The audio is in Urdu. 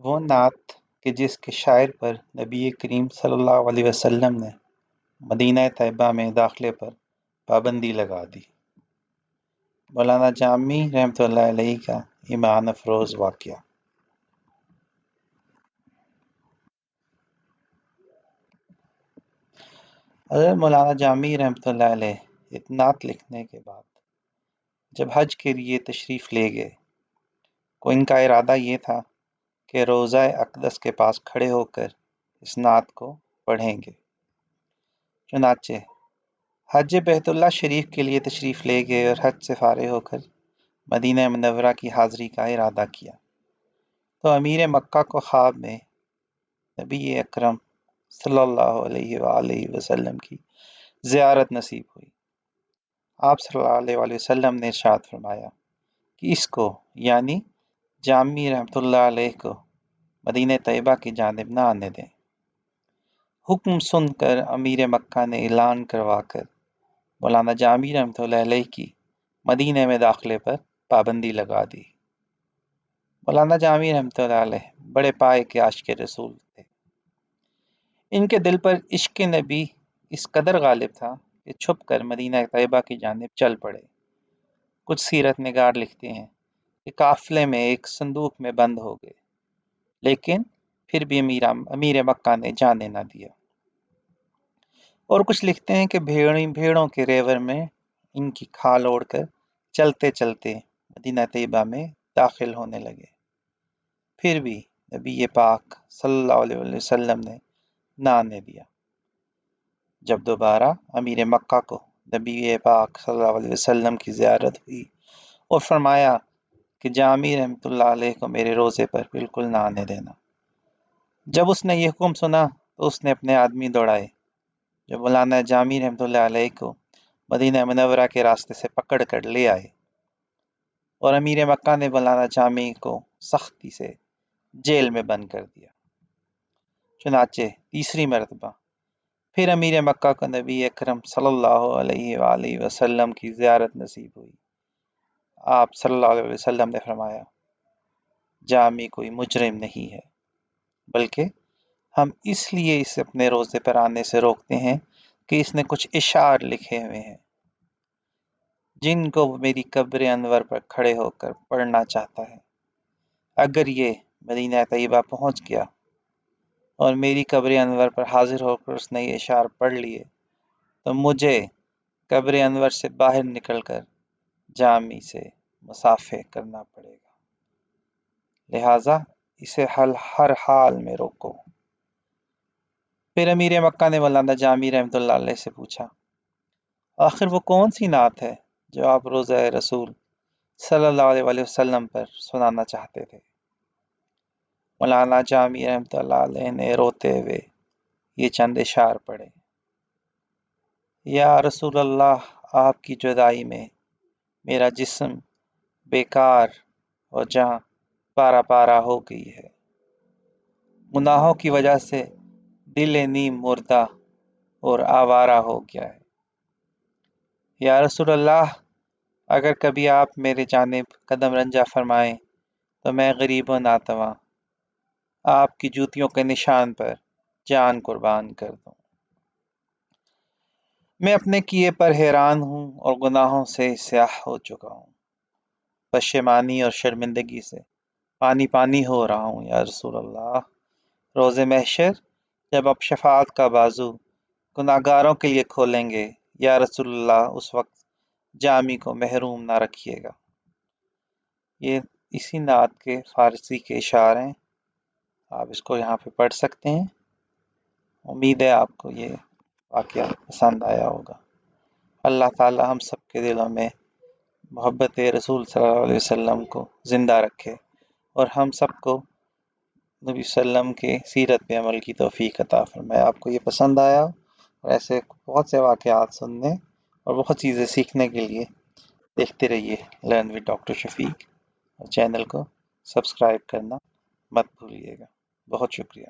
وہ نعت کہ جس کے شاعر پر نبی کریم صلی اللہ علیہ وسلم نے مدینہ طیبہ میں داخلے پر پابندی لگا دی۔ مولانا جامی رحمۃ اللہ علیہ کا ایمان افروز واقعہ۔ حضرت مولانا جامی رحمۃ اللہ علیہ ایک نعت لکھنے کے بعد جب حج کے لیے تشریف لے گئے تو ان کا ارادہ یہ تھا کہ روضہ اقدس کے پاس کھڑے ہو کر اس نعت کو پڑھیں گے۔ چنانچہ حج بیت اللہ شریف کے لیے تشریف لے گئے اور حج سے فارغ ہو کر مدینہ منورہ کی حاضری کا ارادہ کیا تو امیر مکہ کو خواب میں نبی اکرم صلی اللہ علیہ وآلہ وسلم کی زیارت نصیب ہوئی۔ آپ صلی اللہ علیہ وسلم نے ارشاد فرمایا کہ اس کو یعنی جامی رحمۃ اللہ علیہ کو مدینہ طیبہ کی جانب نہ آنے دیں۔ حکم سن کر امیر مکہ نے اعلان کروا کر مولانا جامی رحمۃ اللہ علیہ کی مدینہ میں داخلے پر پابندی لگا دی۔ مولانا جامی رحمۃ اللہ علیہ بڑے پائے کے عاشق رسول تھے۔ ان کے دل پر عشق نبی اس قدر غالب تھا کہ چھپ کر مدینہ طیبہ کی جانب چل پڑے۔ کچھ سیرت نگار لکھتے ہیں کہ قافلے میں ایک صندوق میں بند ہو گئے، لیکن پھر بھی امیر مکہ نے جانے نہ دیا۔ اور کچھ لکھتے ہیں کہ بھیڑوں کے ریور میں ان کی کھال اوڑھ کر چلتے چلتے مدینہ طیبہ میں داخل ہونے لگے۔ پھر بھی نبی پاک صلی اللہ علیہ وسلم نے نہ آنے دیا۔ جب دوبارہ امیر مکہ کو نبی پاک صلی اللہ علیہ وسلم کی زیارت ہوئی اور فرمایا کہ جامی رحمۃ اللہ علیہ کو میرے روضے پر بالکل نہ آنے دینا۔ جب اس نے یہ حکم سنا تو اس نے اپنے آدمی دوڑائے جو مولانا جامی رحمۃ اللہ علیہ کو مدینہ منورہ کے راستے سے پکڑ کر لے آئے، اور امیر مکہ نے مولانا جامی کو سختی سے جیل میں بند کر دیا۔ چنانچہ تیسری مرتبہ پھر امیر مکہ کو نبی اکرم صلی اللہ علیہ وآلہ وسلم کی زیارت نصیب ہوئی۔ آپ صلی اللہ علیہ وسلم نے فرمایا جامی کوئی مجرم نہیں ہے، بلکہ ہم اس لیے اسے اپنے روضے پر آنے سے روکتے ہیں کہ اس نے کچھ اشعار لکھے ہوئے ہیں جن کو وہ میری قبر انور پر کھڑے ہو کر پڑھنا چاہتا ہے۔ اگر یہ مدینہ طیبہ پہنچ گیا اور میری قبر انور پر حاضر ہو کر اس نے یہ اشعار پڑھ لیے تو مجھے قبر انور سے باہر نکل کر جامی سے مصافحہ کرنا پڑے گا، لہٰذا اسے ہر حال میں روکو۔ پھر امیر مکہ نے مولانا جامی رحمۃ اللہ علیہ سے پوچھا آخر وہ کون سی نعت ہے جو آپ روضہ رسول صلی اللہ علیہ وسلم پر سنانا چاہتے تھے؟ مولانا جامی رحمۃ اللہ علیہ نے روتے ہوئے یہ چند اشعار پڑھے۔ یا رسول اللہ، آپ کی جدائی میں میرا جسم بیکار اور جاں پارا پارا ہو گئی ہے، گناہوں کی وجہ سے دل نیم مردہ اور آوارہ ہو گیا ہے۔ یا رسول اللہ، اگر کبھی آپ میرے جانب قدم رنجہ فرمائیں تو میں غریب و ناتواں آپ کی جوتیوں کے نشان پر جان قربان کر دوں۔ میں اپنے کیے پر حیران ہوں اور گناہوں سے سیاہ ہو چکا ہوں، پشیمانی اور شرمندگی سے پانی پانی ہو رہا ہوں۔ یا رسول اللہ، روز محشر جب آپ شفاعت کا بازو گناہگاروں کے لیے کھولیں گے، یا رسول اللہ، اس وقت جامی کو محروم نہ رکھیے گا۔ یہ اسی نعت کے فارسی کے اشعار ہیں، آپ اس کو یہاں پہ پڑھ سکتے ہیں۔ امید ہے آپ کو یہ واقعہ پسند آیا ہوگا۔ اللہ تعالی ہم سب کے دلوں میں محبت رسول صلی اللہ علیہ وسلم کو زندہ رکھے اور ہم سب کو نبی صلی اللہ علیہ وسلم کے سیرت پہ عمل کی توفیق عطا فرمائے۔ آپ کو یہ پسند آیا اور ایسے بہت سے واقعات سننے اور بہت چیزیں سیکھنے کے لیے دیکھتے رہیے لرن ود ڈاکٹر شفیق، اور چینل کو سبسکرائب کرنا مت بھولیے گا۔ بہت شکریہ۔